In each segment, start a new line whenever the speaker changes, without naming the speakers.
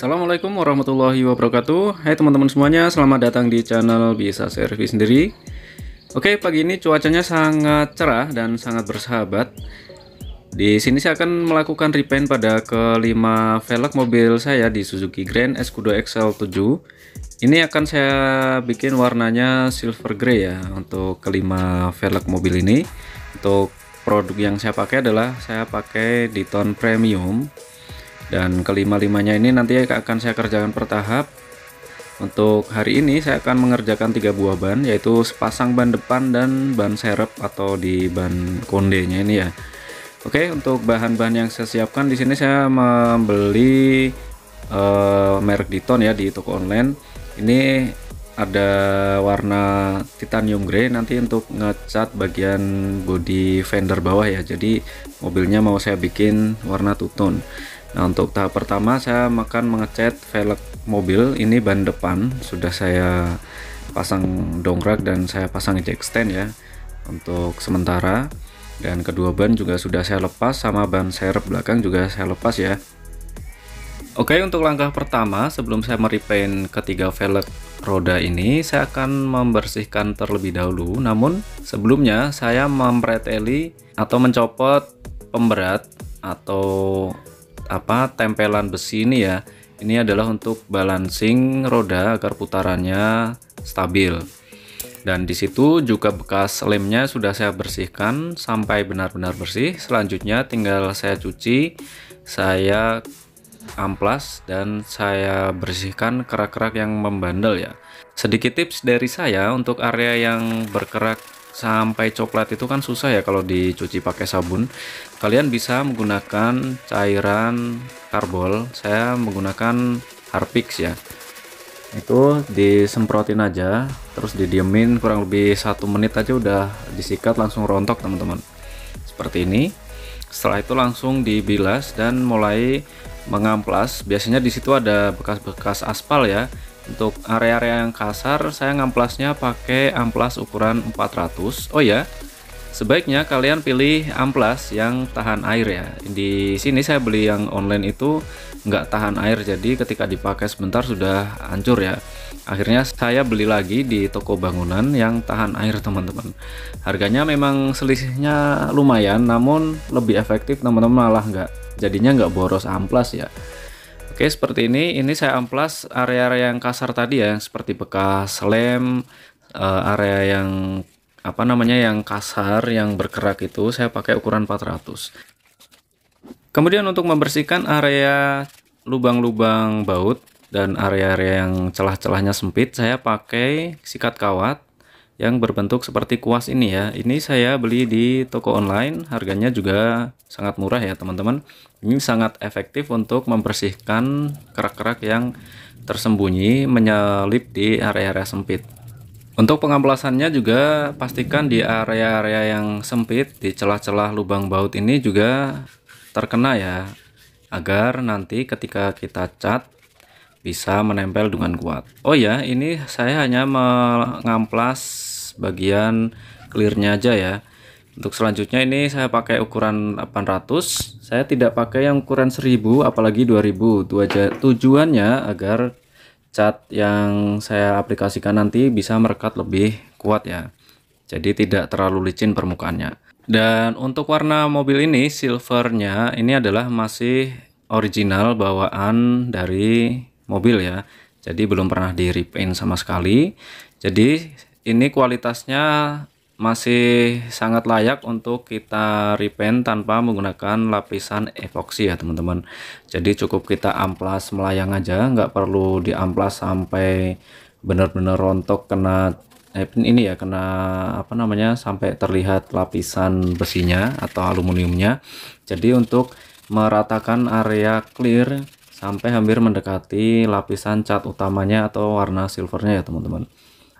Assalamualaikum warahmatullahi wabarakatuh. Hai teman-teman semuanya, selamat datang di channel Bisa Servis Sendiri. Oke, pagi ini cuacanya sangat cerah dan sangat bersahabat. Di sini saya akan melakukan repaint pada kelima velg mobil saya di Suzuki Grand Escudo XL7. Ini akan saya bikin warnanya silver grey ya untuk kelima velg mobil ini. Untuk produk yang saya pakai adalah saya pakai di tone premium. Dan kelima-limanya ini nanti akan saya kerjakan per tahap. Untuk hari ini saya akan mengerjakan 3 buah ban, yaitu sepasang ban depan dan ban serep atau di ban kondenya ini ya. Oke, untuk bahan-bahan yang saya siapkan di sini saya membeli merek Diton ya di toko online. Ini ada warna titanium grey nanti untuk ngecat bagian bodi fender bawah ya. Jadi mobilnya mau saya bikin warna two tone. Nah, untuk tahap pertama saya akan mengecat velg mobil. Ini ban depan sudah saya pasang dongkrak dan saya pasang jack stand ya untuk sementara, dan kedua ban juga sudah saya lepas, sama ban serep belakang juga saya lepas ya. Oke, untuk langkah pertama sebelum saya merepaint ketiga velg roda ini, saya akan membersihkan terlebih dahulu. Namun sebelumnya saya mempreteli atau mencopot pemberat atau tempelan besi ini ya. Ini adalah untuk balancing roda agar putarannya stabil. Dan di situ juga bekas lemnya sudah saya bersihkan sampai benar-benar bersih. Selanjutnya tinggal saya cuci, saya amplas dan saya bersihkan kerak-kerak yang membandel ya. Sedikit tips dari saya, untuk area yang berkerak sampai coklat itu kan susah ya kalau dicuci pakai sabun. Kalian bisa menggunakan cairan karbol. Saya menggunakan Harpix ya. Itu disemprotin aja, terus didiemin kurang lebih 1 menit aja, udah disikat langsung rontok teman-teman. Seperti ini. Setelah itu langsung dibilas dan mulai mengamplas. Biasanya di situ ada bekas-bekas aspal ya. Untuk area-area yang kasar saya ngamplasnya pakai amplas ukuran 400. Oh ya, sebaiknya kalian pilih amplas yang tahan air ya. Di sini saya beli yang online itu nggak tahan air, jadi ketika dipakai sebentar sudah hancur ya. Akhirnya saya beli lagi di toko bangunan yang tahan air teman-teman. Harganya memang selisihnya lumayan, namun lebih efektif teman-teman, malah jadinya nggak boros amplas ya. Oke, seperti ini saya amplas area-area yang kasar tadi ya, seperti bekas lem, area yang yang kasar, yang berkerak itu saya pakai ukuran 400. Kemudian untuk membersihkan area lubang-lubang baut dan area-area yang celah-celahnya sempit, saya pakai sikat kawat yang berbentuk seperti kuas ini ya. Ini saya beli di toko online, harganya juga sangat murah ya teman-teman. Ini sangat efektif untuk membersihkan kerak-kerak yang tersembunyi menyelip di area-area sempit. Untuk pengamplasannya juga pastikan di area-area yang sempit, di celah-celah lubang baut ini juga terkena ya, agar nanti ketika kita cat bisa menempel dengan kuat. Oh ya, ini saya hanya mengamplas bagian clearnya aja ya. Untuk selanjutnya ini saya pakai ukuran 800. Saya tidak pakai yang ukuran 1000 apalagi 2000. Tujuannya agar cat yang saya aplikasikan nanti bisa merekat lebih kuat ya. Jadi tidak terlalu licin permukaannya. Dan untuk warna mobil ini, silvernya ini adalah masih original bawaan dari mobil ya. Jadi belum pernah di repaint sama sekali. Jadi ini kualitasnya masih sangat layak untuk kita repaint tanpa menggunakan lapisan epoxy ya teman-teman. Jadi cukup kita amplas melayang aja, nggak perlu diamplas sampai benar-benar rontok, kena sampai terlihat lapisan besinya atau aluminiumnya. Jadi untuk meratakan area clear sampai hampir mendekati lapisan cat utamanya atau warna silvernya ya teman-teman.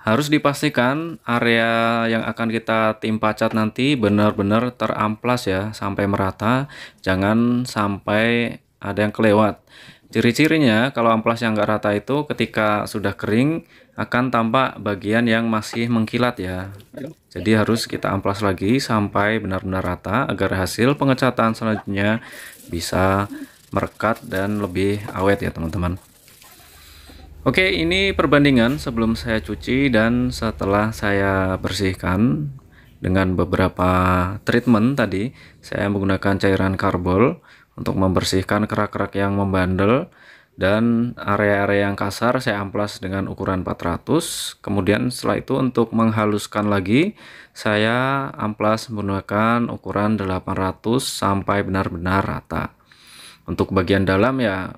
Harus dipastikan area yang akan kita timpa cat nanti benar-benar teramplas ya, sampai merata, jangan sampai ada yang kelewat. Ciri-cirinya kalau amplas yang nggak rata itu ketika sudah kering akan tampak bagian yang masih mengkilat ya. Jadi harus kita amplas lagi sampai benar-benar rata agar hasil pengecatan selanjutnya bisa merekat dan lebih awet ya teman-teman. Oke, ini perbandingan sebelum saya cuci dan setelah saya bersihkan dengan beberapa treatment tadi. Saya menggunakan cairan karbol untuk membersihkan kerak-kerak yang membandel, dan area-area yang kasar saya amplas dengan ukuran 400. Kemudian setelah itu untuk menghaluskan lagi, saya amplas menggunakan ukuran 800 sampai benar-benar rata. Untuk bagian dalam ya,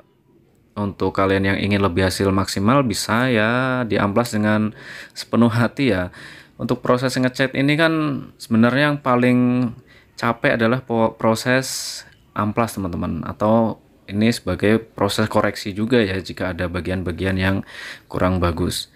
untuk kalian yang ingin lebih hasil maksimal bisa ya diamplas dengan sepenuh hati ya. Untuk proses ngecat ini kan sebenarnya yang paling capek adalah proses amplas teman-teman, atau ini sebagai proses koreksi juga ya jika ada bagian-bagian yang kurang bagus.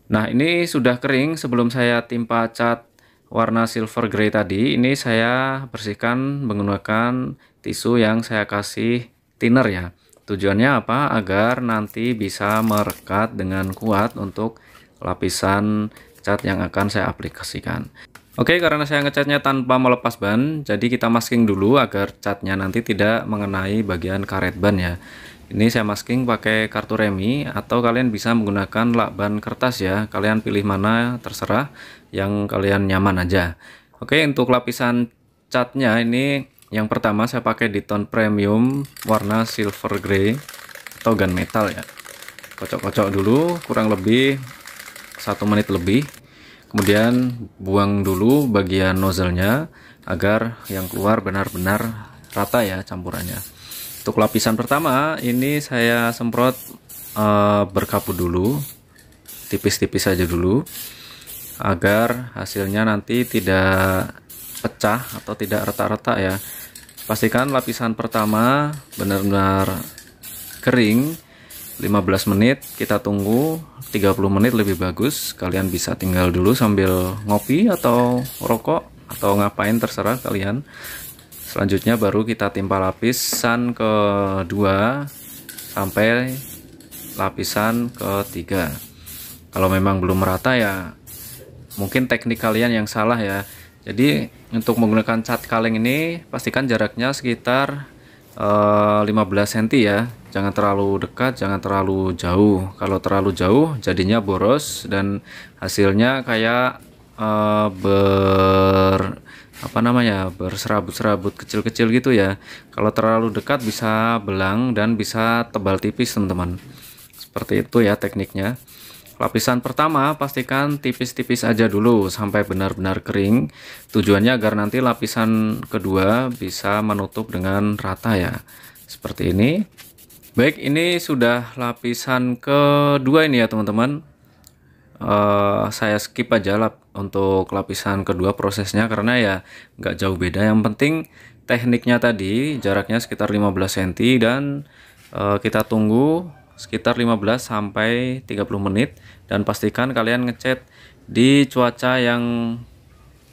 Nah, ini sudah kering. Sebelum saya timpa cat warna silver grey tadi, ini saya bersihkan menggunakan tisu yang saya kasih thinner ya. Tujuannya apa? Agar nanti bisa merekat dengan kuat untuk lapisan cat yang akan saya aplikasikan. Oke, karena saya ngecatnya tanpa melepas ban, jadi kita masking dulu agar catnya nanti tidak mengenai bagian karet ban ya. Ini saya masking pakai kartu remi, atau kalian bisa menggunakan lakban kertas ya. Kalian pilih mana terserah, yang kalian nyaman aja. Oke, untuk lapisan catnya ini yang pertama saya pakai Diton Premium warna silver grey atau gunmetal ya. Kocok-kocok dulu kurang lebih 1 menit lebih. Kemudian buang dulu bagian nozzle-nya agar yang keluar benar-benar rata ya campurannya. Untuk lapisan pertama ini saya semprot berkaput dulu, tipis-tipis saja dulu, agar hasilnya nanti tidak pecah atau tidak retak-retak ya. Pastikan lapisan pertama benar-benar kering. 15 menit kita tunggu, 30 menit lebih bagus. Kalian bisa tinggal dulu sambil ngopi atau rokok atau ngapain terserah kalian. Selanjutnya baru kita timpa lapisan kedua sampai lapisan ketiga. Kalau memang belum merata ya mungkin teknik kalian yang salah ya. Jadi untuk menggunakan cat kaleng ini pastikan jaraknya sekitar 15 cm ya. Jangan terlalu dekat, jangan terlalu jauh. Kalau terlalu jauh jadinya boros dan hasilnya kayak berserabut-serabut kecil-kecil gitu ya. Kalau terlalu dekat bisa belang dan bisa tebal tipis teman-teman. Seperti itu ya tekniknya. Lapisan pertama pastikan tipis-tipis aja dulu sampai benar-benar kering. Tujuannya agar nanti lapisan kedua bisa menutup dengan rata ya. Seperti ini. Baik, ini sudah lapisan kedua ini ya teman-teman. Saya skip aja untuk lapisan kedua prosesnya karena ya nggak jauh beda. Yang penting tekniknya tadi jaraknya sekitar 15 cm dan kita tunggu sekitar 15 sampai 30 menit, dan pastikan kalian ngecat di cuaca yang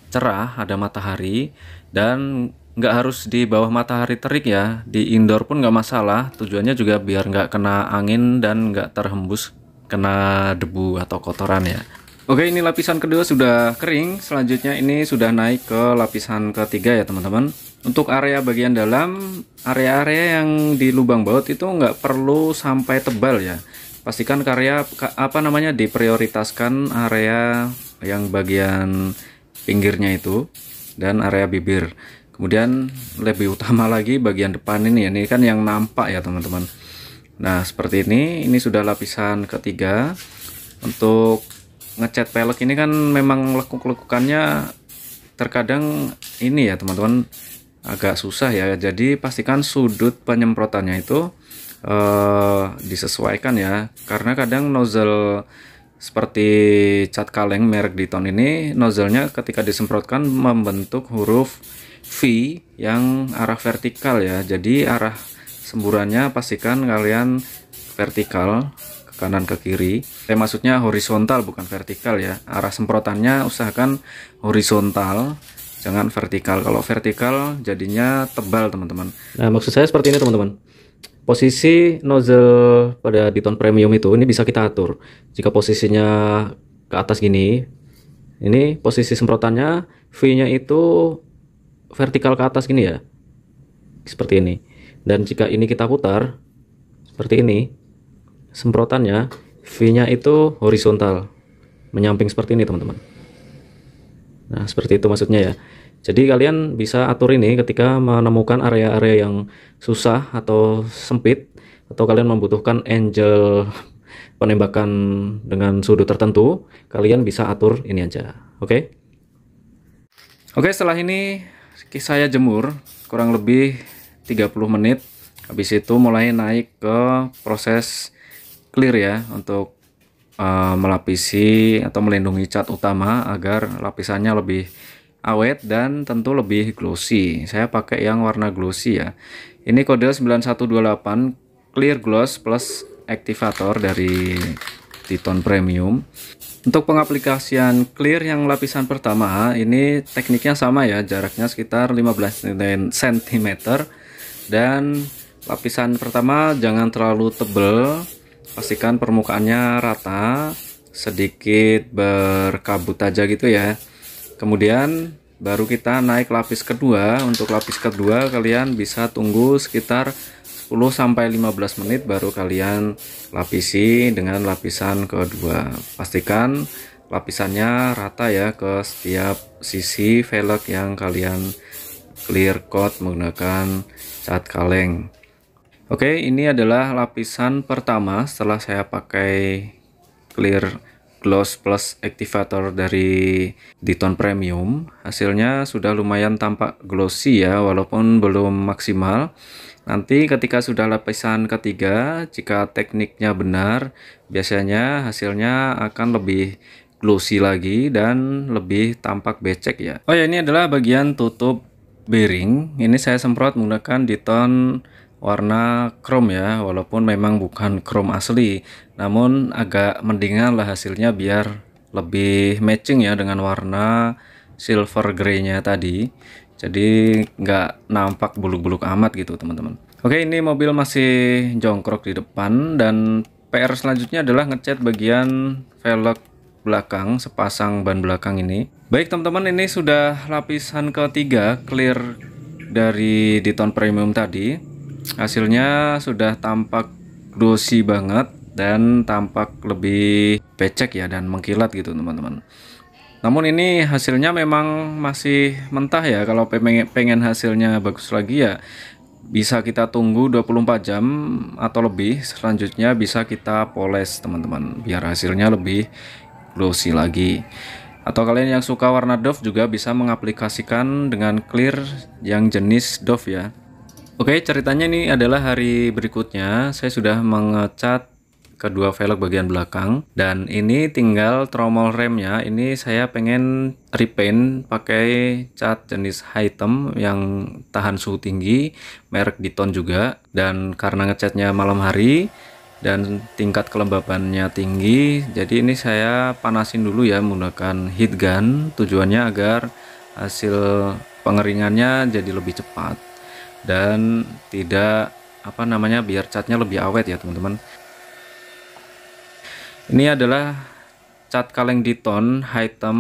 cerah, ada matahari, dan nggak harus di bawah matahari terik ya. Di indoor pun nggak masalah. Tujuannya juga biar nggak kena angin dan nggak terhembus kena debu atau kotoran ya. Oke, ini lapisan kedua sudah kering. Selanjutnya ini sudah naik ke lapisan ketiga ya teman-teman. Untuk area bagian dalam, area-area yang di lubang baut itu nggak perlu sampai tebal ya. Pastikan diprioritaskan area yang bagian pinggirnya itu dan area bibir. Kemudian lebih utama lagi bagian depan ini kan yang nampak ya teman-teman. Nah, seperti ini sudah lapisan ketiga. Untuk ngecat pelek ini kan memang lekuk-lekukannya terkadang ini ya teman-teman agak susah ya. Jadi pastikan sudut penyemprotannya itu disesuaikan ya, karena kadang nozzle seperti cat kaleng merek Diton ini, nozzle-nya ketika disemprotkan membentuk huruf V yang arah vertikal ya. Jadi arah semburannya pastikan kalian vertikal, ke kanan ke kiri. Maksudnya horizontal bukan vertikal ya. Arah semprotannya usahakan horizontal, jangan vertikal. Kalau vertikal jadinya tebal teman-teman. Nah, maksud saya seperti ini teman-teman. Posisi nozzle pada Diton Premium itu ini bisa kita atur. Jika posisinya ke atas gini, ini posisi semprotannya V-nya itu vertikal ke atas gini ya, seperti ini. Dan jika ini kita putar seperti ini, semprotannya V-nya itu horizontal, menyamping seperti ini teman-teman. Nah, seperti itu maksudnya ya. Jadi kalian bisa atur ini ketika menemukan area-area yang susah atau sempit, atau kalian membutuhkan angle penembakan dengan sudut tertentu, kalian bisa atur ini aja. Oke. Oke, setelah ini saya jemur kurang lebih 30 menit. Habis itu mulai naik ke proses clear ya, untuk melapisi atau melindungi cat utama agar lapisannya lebih awet dan tentu lebih glossy. Saya pakai yang warna glossy ya. Ini kode 9128 Clear Gloss Plus Activator dari Titon Premium. Untuk pengaplikasian clear yang lapisan pertama, ini tekniknya sama ya, jaraknya sekitar 15 cm, dan lapisan pertama jangan terlalu tebal. Pastikan permukaannya rata, sedikit berkabut aja gitu ya. Kemudian baru kita naik lapis kedua. Untuk lapis kedua kalian bisa tunggu sekitar 10-15 menit baru kalian lapisi dengan lapisan kedua. Pastikan lapisannya rata ya ke setiap sisi velg yang kalian clear coat menggunakan cat kaleng. Oke, ini adalah lapisan pertama setelah saya pakai Clear Gloss Plus Activator dari Titon Premium. Hasilnya sudah lumayan tampak glossy ya, walaupun belum maksimal. Nanti ketika sudah lapisan ketiga, jika tekniknya benar, biasanya hasilnya akan lebih glossy lagi dan lebih tampak becek ya. Oh ya, ini adalah bagian tutup bearing. Ini saya semprot menggunakan Titon warna chrome ya, walaupun memang bukan chrome asli, namun agak mendingan lah hasilnya biar lebih matching ya dengan warna silver grey-nya tadi. Jadi nggak nampak buluk-buluk amat gitu teman-teman. Oke, ini mobil masih jongkrok di depan dan PR selanjutnya adalah ngecat bagian velg belakang, sepasang ban belakang ini. Baik teman-teman, ini sudah lapisan ketiga clear dari Titon Premium tadi. Hasilnya sudah tampak glossy banget dan tampak lebih becek ya dan mengkilat gitu teman-teman. Namun ini hasilnya memang masih mentah ya. Kalau pengen hasilnya bagus lagi ya bisa kita tunggu 24 jam atau lebih. Selanjutnya bisa kita poles teman-teman, biar hasilnya lebih glossy lagi. Atau kalian yang suka warna doff juga bisa mengaplikasikan dengan clear yang jenis doff ya. Oke, ceritanya ini adalah hari berikutnya. Saya sudah mengecat kedua velg bagian belakang dan ini tinggal tromol remnya. Ini saya pengen repaint pakai cat jenis hitam yang tahan suhu tinggi, merek Titon juga. Dan karena ngecatnya malam hari dan tingkat kelembabannya tinggi, jadi ini saya panasin dulu ya menggunakan heat gun. Tujuannya agar hasil pengeringannya jadi lebih cepat dan tidak biar catnya lebih awet ya teman-teman. Ini adalah cat kaleng Titon hitam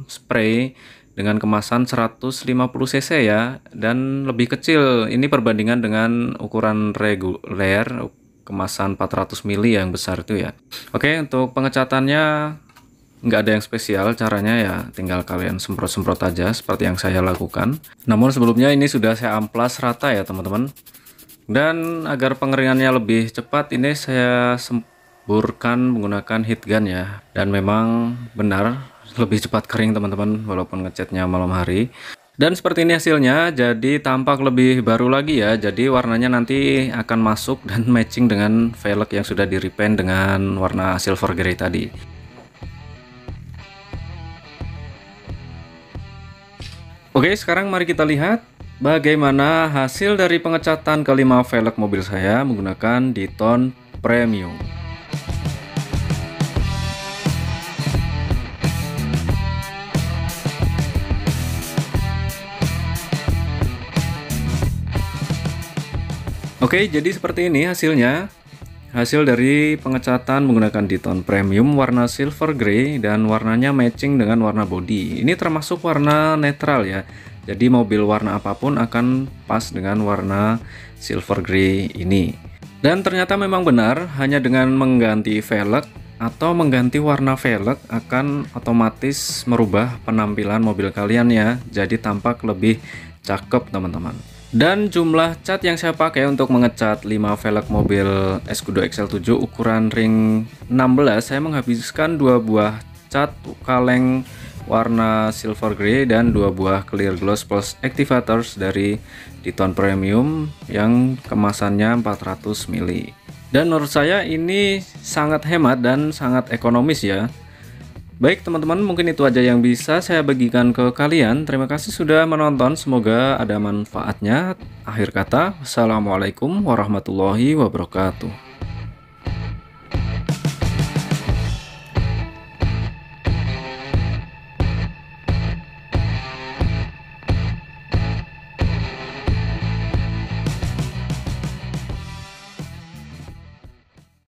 spray dengan kemasan 150 cc ya, dan lebih kecil. Ini perbandingan dengan ukuran reguler kemasan 400 ml yang besar itu ya. Oke, untuk pengecatannya nggak ada yang spesial, caranya ya tinggal kalian semprot-semprot aja seperti yang saya lakukan. Namun sebelumnya ini sudah saya amplas rata ya teman-teman. Dan agar pengeringannya lebih cepat, ini saya semburkan menggunakan heat gun ya. Dan memang benar lebih cepat kering teman-teman walaupun ngecatnya malam hari. Dan seperti ini hasilnya, jadi tampak lebih baru lagi ya. Jadi warnanya nanti akan masuk dan matching dengan velg yang sudah di repaint dengan warna silver grey tadi. Oke, sekarang mari kita lihat bagaimana hasil dari pengecatan kelima velg mobil saya menggunakan Titon Premium. Oke, jadi seperti ini hasilnya. Hasil dari pengecatan menggunakan Titon Premium warna silver grey dan warnanya matching dengan warna body. Ini termasuk warna netral ya. Jadi mobil warna apapun akan pas dengan warna silver grey ini. Dan ternyata memang benar, hanya dengan mengganti velg atau mengganti warna velg akan otomatis merubah penampilan mobil kalian ya. Jadi tampak lebih cakep teman-teman. Dan jumlah cat yang saya pakai untuk mengecat 5 velg mobil Escudo XL7 ukuran ring 16, saya menghabiskan 2 buah cat kaleng warna silver grey dan 2 buah clear gloss plus activators dari Titon Premium yang kemasannya 400 ml. Dan menurut saya ini sangat hemat dan sangat ekonomis ya. Baik teman-teman, mungkin itu aja yang bisa saya bagikan ke kalian. Terima kasih sudah menonton, semoga ada manfaatnya. Akhir kata, wassalamualaikum warahmatullahi wabarakatuh.